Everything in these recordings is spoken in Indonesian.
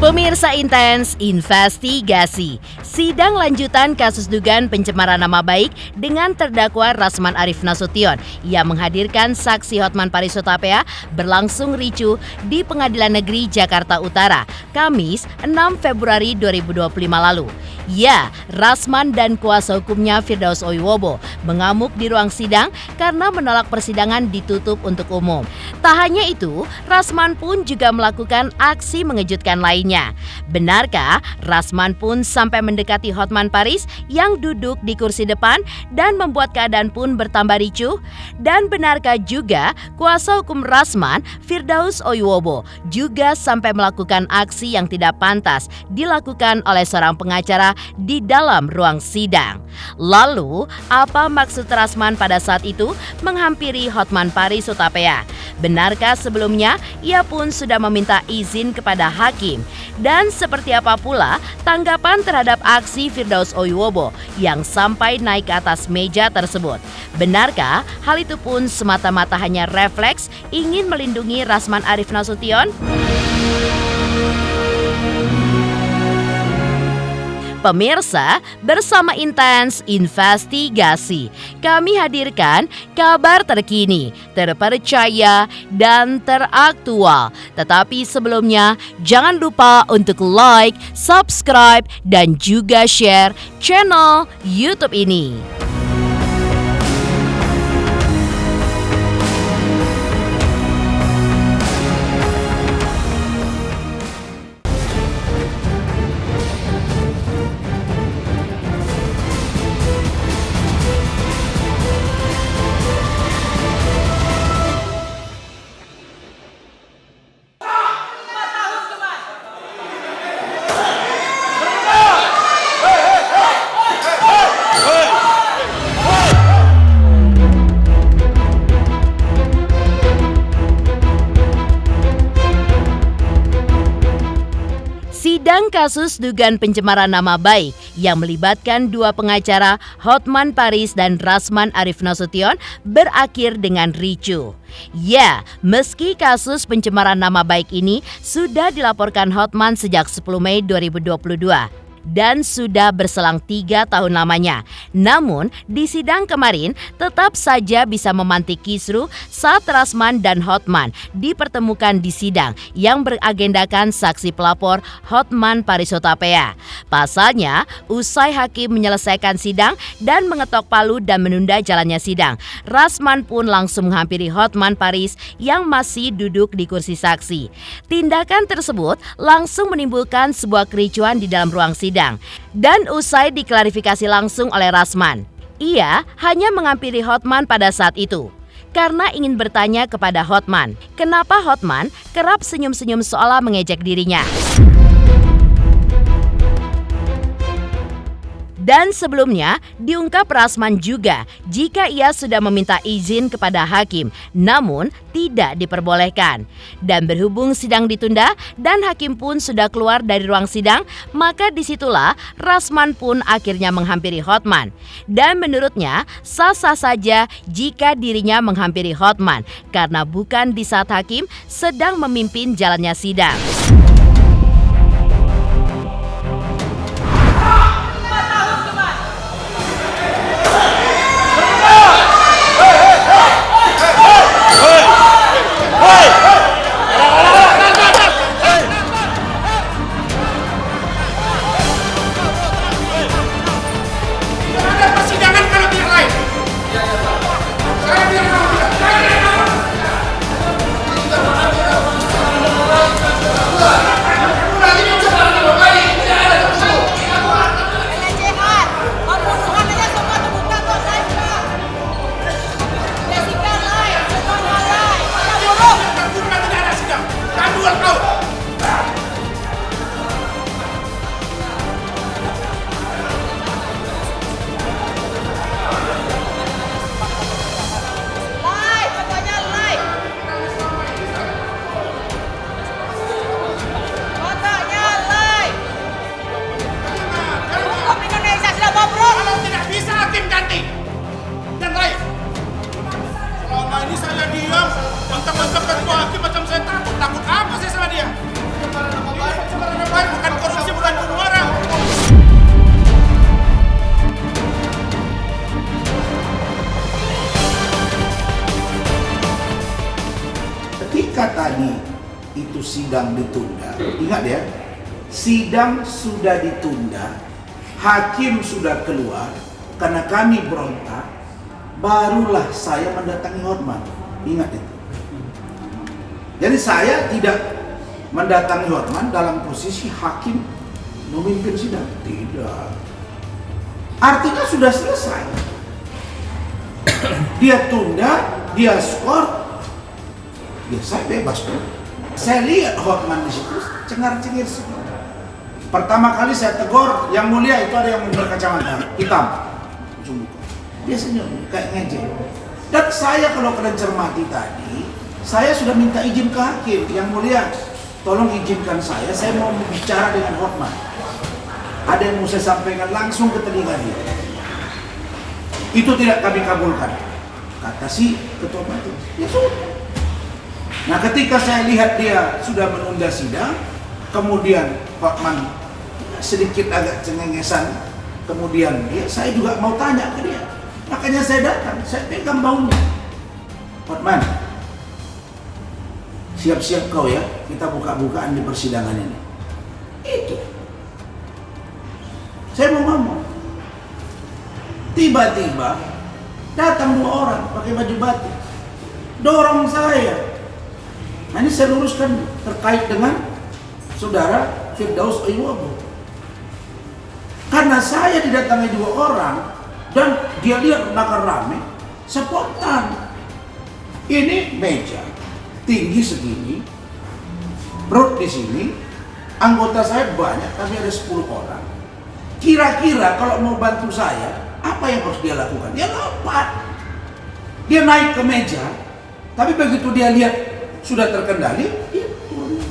Pemirsa Intens Investigasi, sidang lanjutan kasus dugaan pencemaran nama baik dengan terdakwa Rasman Arif Nasution yang menghadirkan saksi Hotman Paris Hutapea berlangsung ricuh di Pengadilan Negeri Jakarta Utara, Kamis 6 Februari 2025 lalu. Ya, Rasman dan kuasa hukumnya Firdaus Oiwobo mengamuk di ruang sidang karena menolak persidangan ditutup untuk umum. Tak hanya itu, Rasman pun juga melakukan aksi mengejutkan lainnya. Benarkah Rasman pun sampai mendekati Hotman Paris yang duduk di kursi depan dan membuat keadaan pun bertambah ricuh? Dan benarkah juga kuasa hukum Rasman, Firdaus Oiwobo, juga sampai melakukan aksi yang tidak pantas dilakukan oleh seorang pengacara di dalam ruang sidang? Lalu, apa maksud Rasman pada saat itu menghampiri Hotman Paris Hutapea? Benarkah sebelumnya ia pun sudah meminta izin kepada hakim? Dan seperti apa pula tanggapan terhadap aksi Firdaus Oiwobo yang sampai naik ke atas meja tersebut? Benarkah hal itu pun semata-mata hanya refleks ingin melindungi Rasman Arif Nasution? Pemirsa, bersama Intens Investigasi, kami hadirkan kabar terkini, terpercaya, dan teraktual. Tetapi sebelumnya, jangan lupa untuk like, subscribe, dan juga share channel YouTube ini. Sidang kasus dugaan pencemaran nama baik yang melibatkan dua pengacara Hotman Paris dan Rasman Arif Nasution berakhir dengan ricuh. Ya, meski kasus pencemaran nama baik ini sudah dilaporkan Hotman sejak 10 Mei 2022. Dan sudah berselang 3 tahun lamanya. Namun, di sidang kemarin tetap saja bisa memantik kisruh saat Rasman dan Hotman dipertemukan di sidang yang beragendakan saksi pelapor Hotman Paris Hutapea. Pasalnya, usai hakim menyelesaikan sidang dan mengetok palu dan menunda jalannya sidang, Rasman pun langsung menghampiri Hotman Paris yang masih duduk di kursi saksi. Tindakan tersebut langsung menimbulkan sebuah kericuhan di dalam ruang sidang. Dan usai diklarifikasi langsung oleh Rasman, ia hanya menghampiri Hotman pada saat itu karena ingin bertanya kepada Hotman, kenapa Hotman kerap senyum-senyum seolah mengejek dirinya. Dan sebelumnya diungkap Rasman juga jika ia sudah meminta izin kepada hakim, namun tidak diperbolehkan. Dan berhubung sidang ditunda dan hakim pun sudah keluar dari ruang sidang, maka disitulah Rasman pun akhirnya menghampiri Hotman. Dan menurutnya sah-sah saja jika dirinya menghampiri Hotman karena bukan di saat hakim sedang memimpin jalannya sidang. Keluar! ketika tadi itu sidang ditunda, ingat ya, sidang sudah ditunda, hakim sudah keluar, karena kami berontak, barulah saya mendatangi Hotman. Ingat itu. Jadi saya tidak mendatangi Hotman dalam posisi hakim memimpin sidang. Tidak. Artinya sudah selesai. Dia tunda, dia skor, ya saya bebas dong. Saya lihat Hotman di situ cengar-cengir semua. Pertama kali saya tegur, yang mulia itu ada yang berkacamata hitam. Dia senyum, kayak ngejek. Dan saya kalau kalian cermati tadi, saya sudah minta izin ke hakim. Yang mulia, tolong izinkan saya mau bicara dengan Hotman. Ada yang mau saya sampaikan langsung ke telinga dia. Itu tidak kami kabulkan. Kata si ketua majelis, ya sudah. Nah ketika saya lihat dia sudah menunda sidang, kemudian Hotman sedikit agak cengengesan, kemudian ya, saya juga mau tanya ke dia. Makanya saya datang, saya pegang baunya. Hotman, siap-siap kau ya, kita buka-bukaan di persidangan ini. Itu. Saya mau ngomong. Tiba-tiba datang 2 orang pakai baju batik, dorong saya. Nah ini saya luruskan terkait dengan saudara Firdaus Oyuwobo. Karena saya didatangi 2 orang dan dia lihat belakang rame, spontan. Ini meja tinggi segini, perut di sini, anggota saya banyak, kami ada 10 orang. Kira-kira kalau mau bantu saya, apa yang harus dia lakukan? Dia lompat. Dia naik ke meja, tapi begitu dia lihat sudah terkendali, dia turun.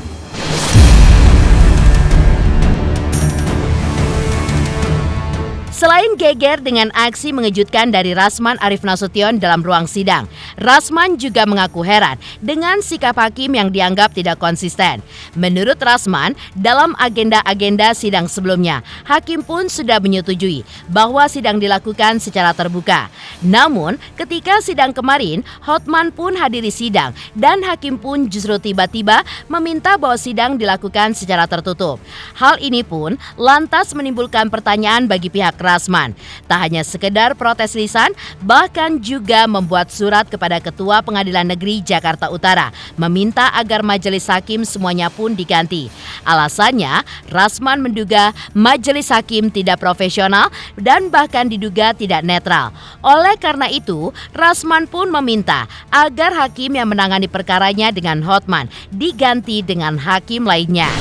Selain geger dengan aksi mengejutkan dari Rasman Arief Nasution dalam ruang sidang, Rasman juga mengaku heran dengan sikap hakim yang dianggap tidak konsisten. Menurut Rasman, dalam agenda-agenda sidang sebelumnya, hakim pun sudah menyetujui bahwa sidang dilakukan secara terbuka. Namun, ketika sidang kemarin, Hotman pun hadiri sidang dan hakim pun justru tiba-tiba meminta bahwa sidang dilakukan secara tertutup. Hal ini pun lantas menimbulkan pertanyaan bagi pihak Rasman. Tak hanya sekedar protes lisan, bahkan juga membuat surat kepada Ketua Pengadilan Negeri Jakarta Utara meminta agar majelis hakim semuanya pun diganti. Alasannya, Rasman menduga majelis hakim tidak profesional dan bahkan diduga tidak netral. Oleh karena itu, Rasman pun meminta agar hakim yang menangani perkaranya dengan Hotman diganti dengan hakim lainnya.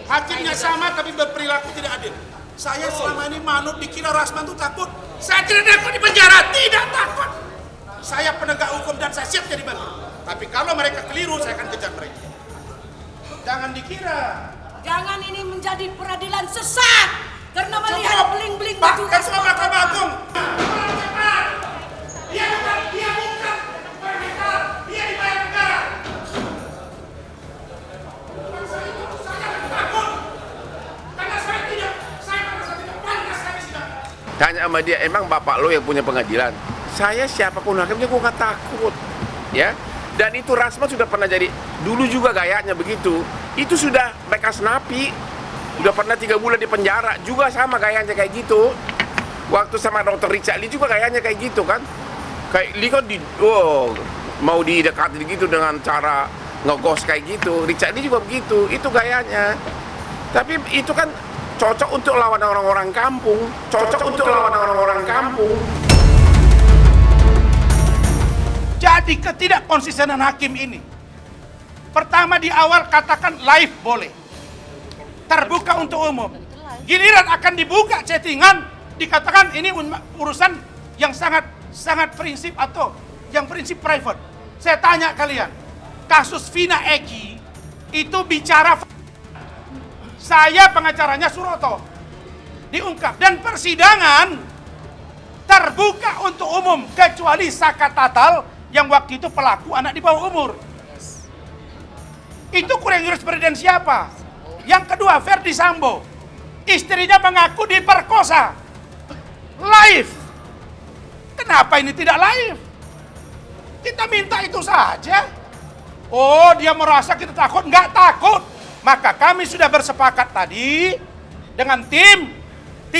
Hakimnya sama tapi berperilaku tidak adil. Saya selama ini manut dikira Rasman itu takut. Saya tidak takut di penjara, tidak takut. Saya penegak hukum dan saya siap jadi bagian. Tapi kalau mereka keliru, saya akan kejar mereka. Jangan dikira. Jangan ini menjadi peradilan sesat karena melihat bling-bling baju Ketua Mahkamah Agung. Dia bukan mereka, dia dibayar negara. Tanya sama dia, emang bapak lo yang punya pengadilan? Saya siapapun hakimnya gue gak takut, ya. Dan itu Rasman sudah pernah jadi, dulu juga gayanya begitu. Itu sudah bekas napi, udah pernah 3 bulan di penjara, juga sama gayanya kayak gitu. Waktu sama Dr. Richard Lee juga gayanya kayak gitu kan. Kayak Lee kan mau didekati gitu dengan cara ngegos kayak gitu. Richard Lee juga begitu, itu gayanya. Tapi itu kan cocok untuk lawan orang-orang kampung, Jadi ketidakkonsistenan hakim ini, pertama di awal katakan live boleh, terbuka untuk umum. Giliran akan dibuka chattingan, dikatakan ini urusan yang sangat prinsip atau yang prinsip private. Saya tanya kalian, kasus Vina Eki itu bicara saya pengacaranya Suroto diungkap dan persidangan terbuka untuk umum kecuali Saka Tatal yang waktu itu pelaku anak di bawah umur. Itu kurang jurisprudensi siapa? Yang kedua, Verdi Sambo, istrinya mengaku diperkosa live. Kenapa ini tidak live? Kita minta itu saja. Oh, dia merasa kita takut? Nggak takut. Maka kami sudah bersepakat tadi dengan tim 3.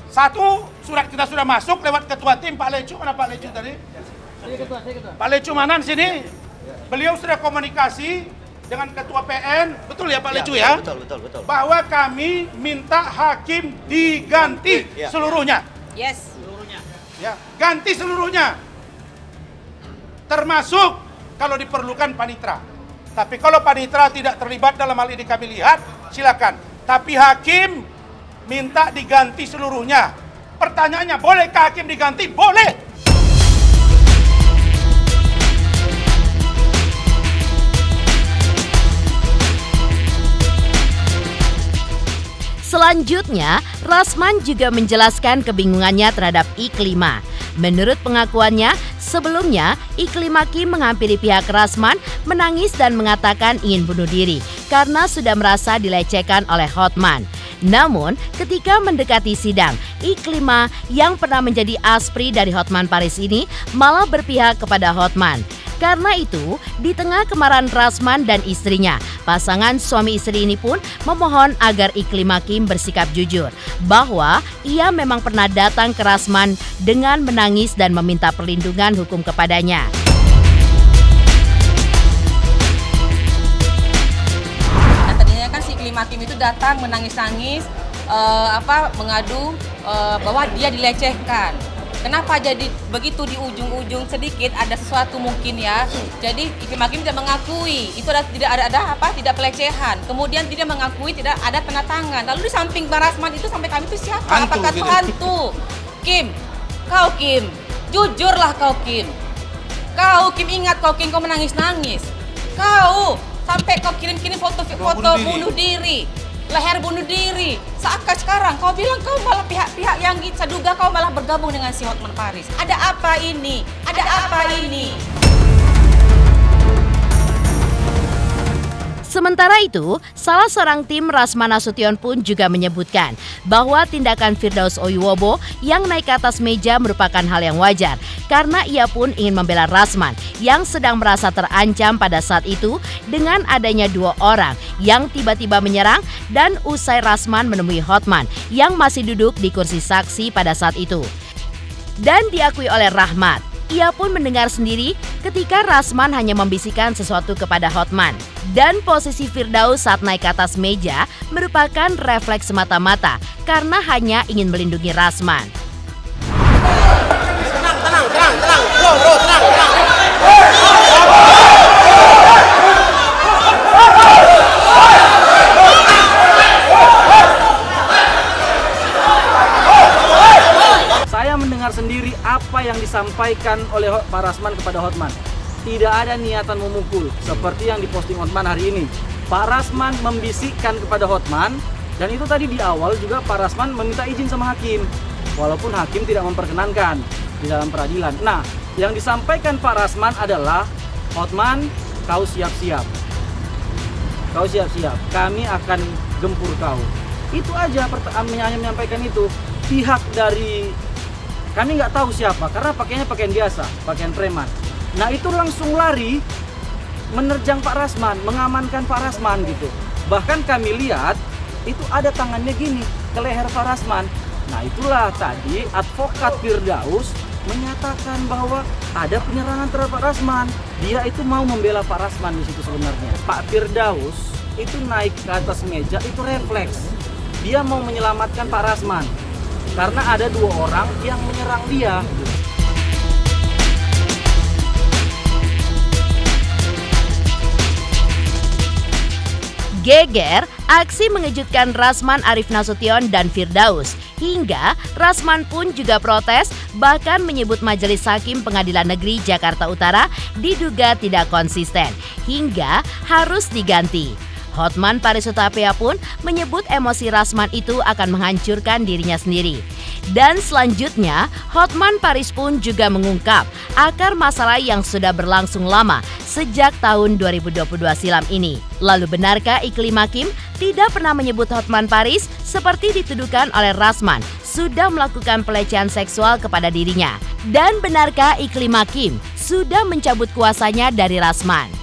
1, surat kita sudah masuk lewat ketua tim Pak Lecu. Mana Pak Lecu tadi? Saya ketua. Pak Lecu mana di sini? Beliau sudah komunikasi dengan ketua PN. Betul ya Pak Lecu ya? Betul. Bahwa kami minta hakim diganti seluruhnya. Yes. Ya, ganti seluruhnya. Termasuk kalau diperlukan panitra. Tapi kalau panitra tidak terlibat dalam hal ini kami lihat, silakan. Tapi hakim minta diganti seluruhnya. Pertanyaannya, bolehkah hakim diganti? Boleh. Selanjutnya, Rasman juga menjelaskan kebingungannya terhadap Iklima. Menurut pengakuannya, sebelumnya Iklima Kim menghampiri pihak Rasman, menangis dan mengatakan ingin bunuh diri karena sudah merasa dilecehkan oleh Hotman. Namun, ketika mendekati sidang, Iklima yang pernah menjadi aspri dari Hotman Paris ini malah berpihak kepada Hotman. Karena itu, di tengah kemarahan Rasman dan istrinya, pasangan suami istri ini pun memohon agar Iklima Kim bersikap jujur bahwa ia memang pernah datang ke Rasman dengan menangis dan meminta perlindungan hukum kepadanya. Nah, tadinya kan si Iklima Kim itu datang menangis-nangis, mengadu bahwa dia dilecehkan. Kenapa jadi begitu di ujung-ujung sedikit ada sesuatu mungkin ya. Jadi Iklima Kim tidak mengakui itu tidak pelecehan. Kemudian tidak mengakui tidak ada tanda tangan. Lalu di samping Bang Rasman itu sampai kami itu siapa? Hantu, apakah itu gitu. hantu? Kim, kau Kim, jujurlah kau Kim. Kau Kim, ingat kau Kim, kau menangis-nangis. Kau sampai kau kirim-kirim foto bunuh diri. Leher bunuh diri. Seakan sekarang kau bilang kau malah pihak-pihak yang saya duga kau malah bergabung dengan si Hotman Paris. Ada apa ini? Ada apa ini? Sementara itu, salah seorang tim Rasman Nasution pun juga menyebutkan bahwa tindakan Firdaus Oiwobo yang naik ke atas meja merupakan hal yang wajar karena ia pun ingin membela Rasman yang sedang merasa terancam pada saat itu dengan adanya 2 orang yang tiba-tiba menyerang dan usai Rasman menemui Hotman yang masih duduk di kursi saksi pada saat itu. Dan diakui oleh Rahmat, ia pun mendengar sendiri ketika Rasman hanya membisikkan sesuatu kepada Hotman. Dan posisi Firdaus saat naik ke atas meja merupakan refleks semata-mata karena hanya ingin melindungi Rasman. Saya mendengar sendiri apa yang disampaikan oleh Pak Rasman kepada Hotman. Tidak ada niatan memukul seperti yang diposting Hotman hari ini. Pak Rasman membisikkan kepada Hotman dan itu tadi di awal juga Pak Rasman meminta izin sama hakim. Walaupun hakim tidak memperkenankan di dalam peradilan. Nah, yang disampaikan Pak Rasman adalah Hotman, kau siap-siap. Kau siap-siap, kami akan gempur kau. Itu aja hanya menyampaikan itu. Pihak dari kami nggak tahu siapa karena pakainya pakaian biasa, pakaian preman. Nah itu langsung lari menerjang Pak Rasman, mengamankan Pak Rasman gitu. Bahkan kami lihat itu ada tangannya gini ke leher Pak Rasman. Nah itulah tadi advokat Firdaus menyatakan bahwa ada penyerangan terhadap Pak Rasman. Dia itu mau membela Pak Rasman di situ sebenarnya. Pak Firdaus itu naik ke atas meja itu refleks. Dia mau menyelamatkan Pak Rasman karena ada 2 orang yang menyerang dia. Geger, aksi mengejutkan Rasman Arif Nasution dan Firdaus. Hingga Rasman pun juga protes, bahkan menyebut Majelis Hakim Pengadilan Negeri Jakarta Utara diduga tidak konsisten, hingga harus diganti. Hotman Paris Hutapea pun menyebut emosi Rasman itu akan menghancurkan dirinya sendiri. Dan selanjutnya, Hotman Paris pun juga mengungkap akar masalah yang sudah berlangsung lama sejak tahun 2022 silam ini. Lalu benarkah Iklima Kim tidak pernah menyebut Hotman Paris seperti dituduhkan oleh Rasman sudah melakukan pelecehan seksual kepada dirinya? Dan benarkah Iklim Hakim sudah mencabut kuasanya dari Rasman?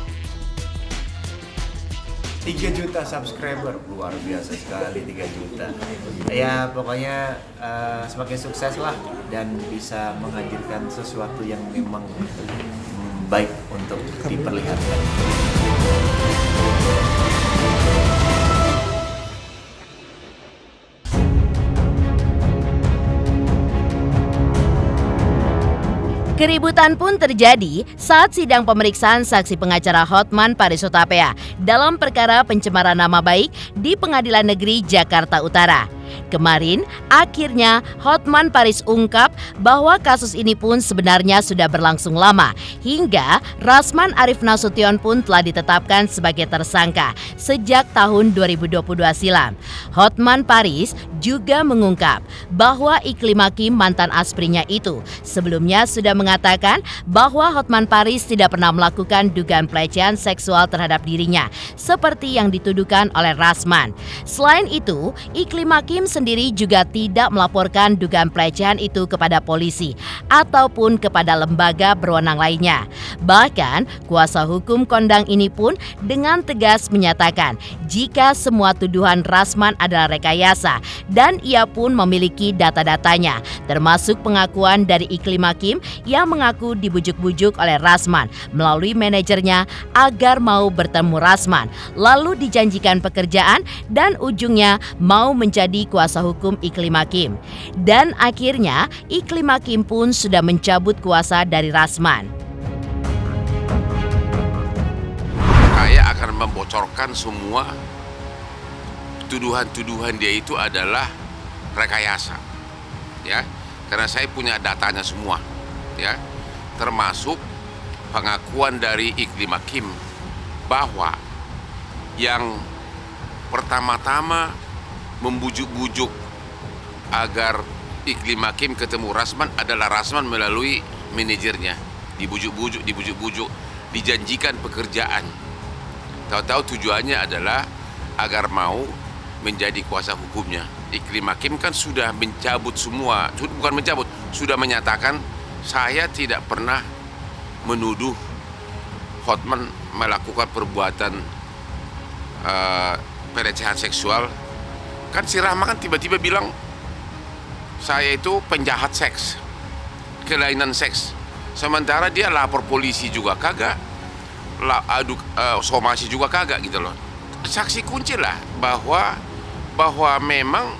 3 juta subscriber, luar biasa sekali 3 juta. Ya pokoknya semakin sukses lah dan bisa menghadirkan sesuatu yang memang baik untuk diperlihatkan. Keributan pun terjadi saat sidang pemeriksaan saksi pengacara Hotman Paris Hutapea dalam perkara pencemaran nama baik di Pengadilan Negeri Jakarta Utara. Kemarin, akhirnya Hotman Paris ungkap bahwa kasus ini pun sebenarnya sudah berlangsung lama, hingga Rasman Arif Nasution pun telah ditetapkan sebagai tersangka sejak tahun 2022 silam. Hotman Paris juga mengungkap bahwa Iklim Hakim mantan asprinya itu sebelumnya sudah mengatakan bahwa Hotman Paris tidak pernah melakukan dugaan pelecehan seksual terhadap dirinya, seperti yang dituduhkan oleh Rasman. Selain itu, Iklim Hakim sendiri juga tidak melaporkan dugaan pelecehan itu kepada polisi ataupun kepada lembaga berwenang lainnya. Bahkan, kuasa hukum kondang ini pun dengan tegas menyatakan jika semua tuduhan Rasman adalah rekayasa dan ia pun memiliki data-datanya, termasuk pengakuan dari Iklim Hakim yang mengaku dibujuk-bujuk oleh Rasman melalui manajernya agar mau bertemu Rasman, lalu dijanjikan pekerjaan dan ujungnya mau menjadi kuasa hukum Iklim Hakim. Dan akhirnya Iklim Hakim pun sudah mencabut kuasa dari Rasman. Saya akan membocorkan semua tuduhan-tuduhan dia itu adalah rekayasa, ya, karena saya punya datanya semua, ya, termasuk pengakuan dari Iklim Hakim bahwa yang pertama-tama membujuk-bujuk agar Iklim Hakim ketemu Rasman adalah Rasman melalui manajernya. Dibujuk-bujuk, dijanjikan pekerjaan. Tahu-tahu tujuannya adalah agar mau menjadi kuasa hukumnya. Iklim Hakim kan sudah mencabut semua, bukan mencabut, sudah menyatakan saya tidak pernah menuduh Hotman melakukan perbuatan pelecehan seksual. Kan si Rahma kan tiba-tiba bilang saya itu penjahat seks, kelainan seks. Sementara dia lapor polisi juga kagak, somasi juga kagak gitu loh. Saksi kunci lah bahwa memang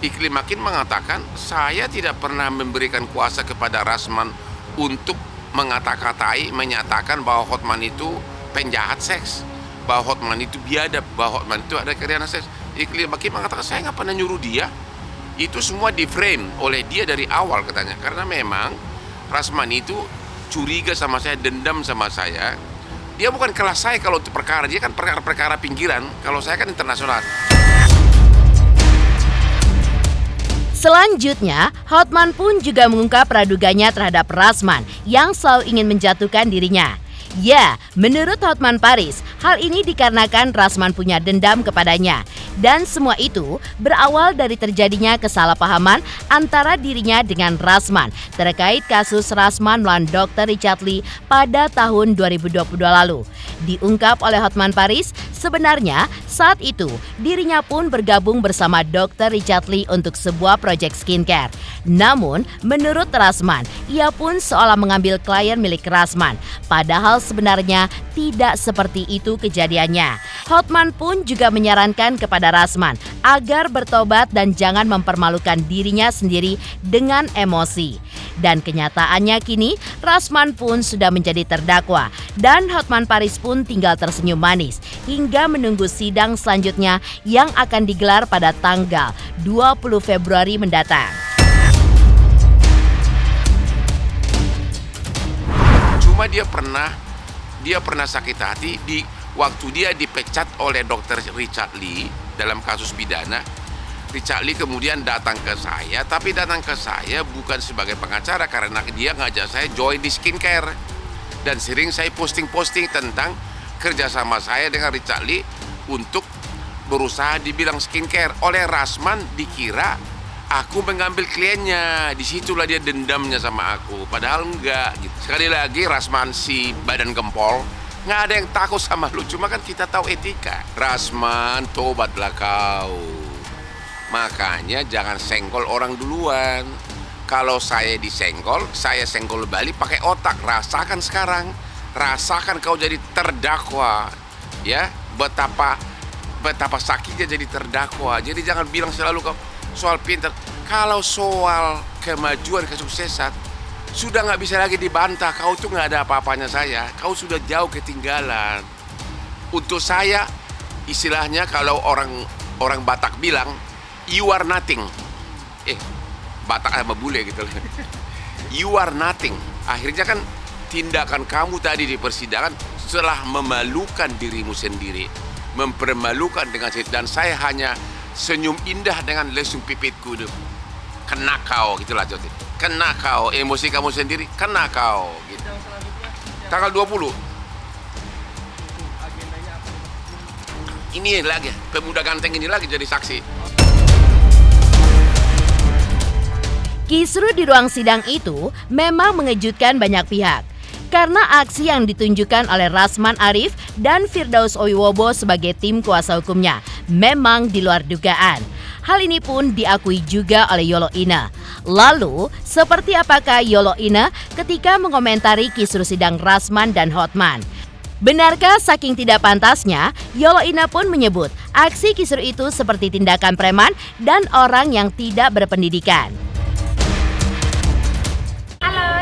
Iklim Hakim mengatakan saya tidak pernah memberikan kuasa kepada Rasman untuk mengata-katai, menyatakan bahwa Hotman itu penjahat seks, bahwa Hotman itu biadab, bahwa Hotman itu ada kelainan seks. Iklim Hakim mengatakan saya nggak pernah nyuruh dia. Itu semua di-frame oleh dia dari awal katanya. Karena memang Rasman itu curiga sama saya, dendam sama saya. Dia bukan kelas saya kalau untuk perkara, dia kan perkara-perkara pinggiran. Kalau saya kan internasional. Selanjutnya, Hotman pun juga mengungkap praduganya terhadap Rasman yang selalu ingin menjatuhkan dirinya. Ya, menurut Hotman Paris, hal ini dikarenakan Rasman punya dendam kepadanya. Dan semua itu berawal dari terjadinya kesalahpahaman antara dirinya dengan Rasman terkait kasus Rasman melawan Dr. Richard Lee pada tahun 2022 lalu. Diungkap oleh Hotman Paris, sebenarnya saat itu dirinya pun bergabung bersama Dr. Richard Lee untuk sebuah proyek skincare. Namun, menurut Rasman, ia pun seolah mengambil klien milik Rasman. Padahal sebenarnya tidak seperti itu kejadiannya. Hotman pun juga menyarankan kepada Rasman agar bertobat dan jangan mempermalukan dirinya sendiri dengan emosi. Dan kenyataannya kini Rasman pun sudah menjadi terdakwa dan Hotman Paris pun tinggal tersenyum manis hingga menunggu sidang selanjutnya yang akan digelar pada tanggal 20 Februari mendatang. Cuma dia pernah sakit hati di waktu dia dipecat oleh Dr. Richard Lee dalam kasus pidana. Richard Lee kemudian datang ke saya, tapi datang ke saya bukan sebagai pengacara karena dia ngajak saya join di skincare. Dan sering saya posting-posting tentang kerjasama saya dengan Richard Lee untuk berusaha di bidang skincare. Oleh Rasman dikira aku mengambil kliennya. Disitulah dia dendamnya sama aku. Padahal enggak gitu. Sekali lagi Rasman si badan gempol, nggak ada yang takut sama lu. Cuma kan kita tahu etika. Rasman, tobatlah kau. Makanya jangan senggol orang duluan. Kalau saya disenggol, saya senggol balik pakai otak. Rasakan sekarang. Rasakan kau jadi terdakwa. Ya, betapa sakitnya jadi terdakwa. Jadi jangan bilang selalu kau soal pintar. Kalau soal kemajuan, kesuksesan, sudah nggak bisa lagi dibantah. Kau tuh nggak ada apa-apanya saya. Kau sudah jauh ketinggalan. Untuk saya, istilahnya kalau orang Batak bilang, you are nothing. Batak sama bule gitu. You are nothing. Akhirnya kan tindakan kamu tadi di persidangan setelah memalukan dirimu sendiri, mempermalukan dengan dan saya hanya senyum indah dengan lesung pipitku. Kena kau gitulah Joti. Kena kau, emosi kamu sendiri kena kau gitu. Tanggal 20. Ini lagi pemuda ganteng ini lagi jadi saksi. Kisruh di ruang sidang itu memang mengejutkan banyak pihak. Karena aksi yang ditunjukkan oleh Rasman Arif dan Firdaus Oiwobo sebagai tim kuasa hukumnya memang di luar dugaan. Hal ini pun diakui juga oleh Yolo Ine. Lalu, seperti apakah Yolo Ine ketika mengomentari kisruh sidang Rasman dan Hotman? Benarkah saking tidak pantasnya, Yolo Ine pun menyebut aksi kisruh itu seperti tindakan preman dan orang yang tidak berpendidikan.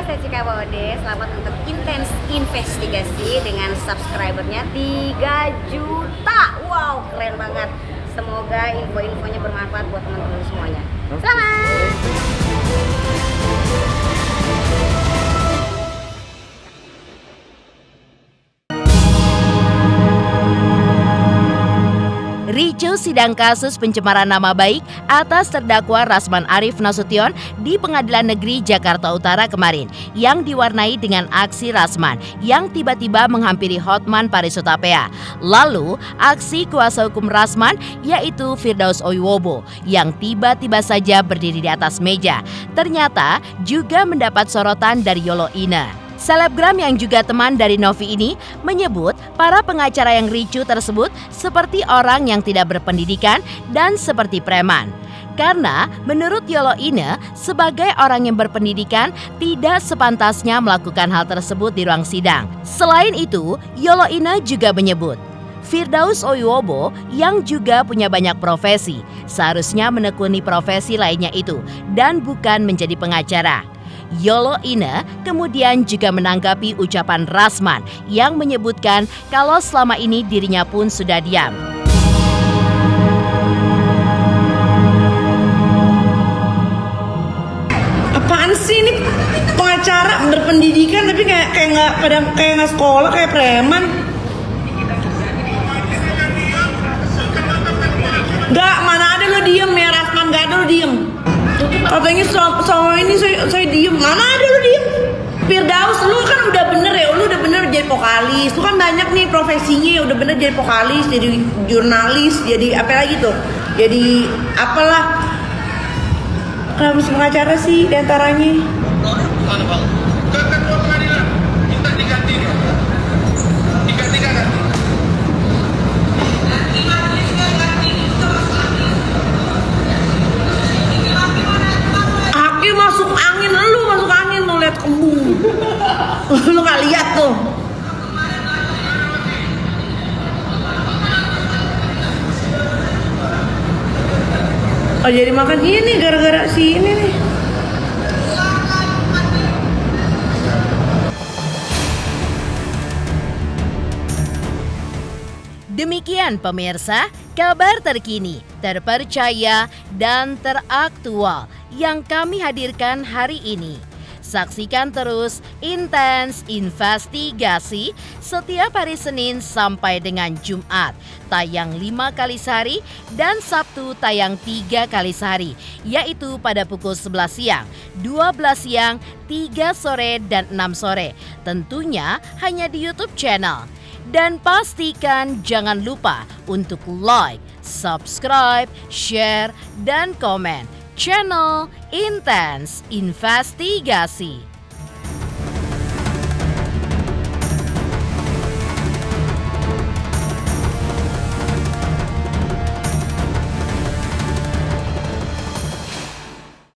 Saya Cika Bode, selamat untuk Intens Investigasi dengan subscribernya 3 juta. Wow, keren banget. Semoga info-infonya bermanfaat buat teman-teman semuanya. Selamat! Ricuh sidang kasus pencemaran nama baik atas terdakwa Rasman Arif Nasution di Pengadilan Negeri Jakarta Utara kemarin yang diwarnai dengan aksi Rasman yang tiba-tiba menghampiri Hotman Paris Hutapea. Lalu aksi kuasa hukum Rasman yaitu Firdaus Oiwobo yang tiba-tiba saja berdiri di atas meja. Ternyata juga mendapat sorotan dari Yolo Ine. Selebgram yang juga teman dari Novi ini menyebut para pengacara yang ricuh tersebut seperti orang yang tidak berpendidikan dan seperti preman. Karena menurut Yolo Ine, sebagai orang yang berpendidikan tidak sepantasnya melakukan hal tersebut di ruang sidang. Selain itu, Yolo Ine juga menyebut Firdaus Oiwobo yang juga punya banyak profesi seharusnya menekuni profesi lainnya itu dan bukan menjadi pengacara. Yolo Ine kemudian juga menanggapi ucapan Rasman yang menyebutkan kalau selama ini dirinya pun sudah diam. Apaan sih ini pengacara berpendidikan tapi kayak nggak sekolah, kayak preman. Nggak, mana ada lo diem ya Rasman, nggak ada lo diem. Katanya soal ini saya diem, mana ada lu diem? Firdaus, lu kan udah bener ya, lu udah bener jadi vokalis. Lu kan banyak nih profesinya, udah bener jadi vokalis, jadi jurnalis, jadi apa lagi tuh? Jadi apalah. Kenapa mesti pengacara sih diantaranya? Masuk angin lu lihat kembung. Lu gak lihat tuh. Oh jadi makan ini gara-gara si ini nih. Demikian pemirsa, kabar terkini, terpercaya, dan teraktual yang kami hadirkan hari ini. Saksikan terus Intens Investigasi setiap hari Senin sampai dengan Jumat, tayang 5 kali sehari dan Sabtu tayang 3 kali sehari, yaitu pada pukul 11 siang, 12 siang, 3 sore, dan 6 sore. Tentunya hanya di YouTube channel. Dan pastikan jangan lupa untuk like, subscribe, share, dan komen. channel Intense Investigasi.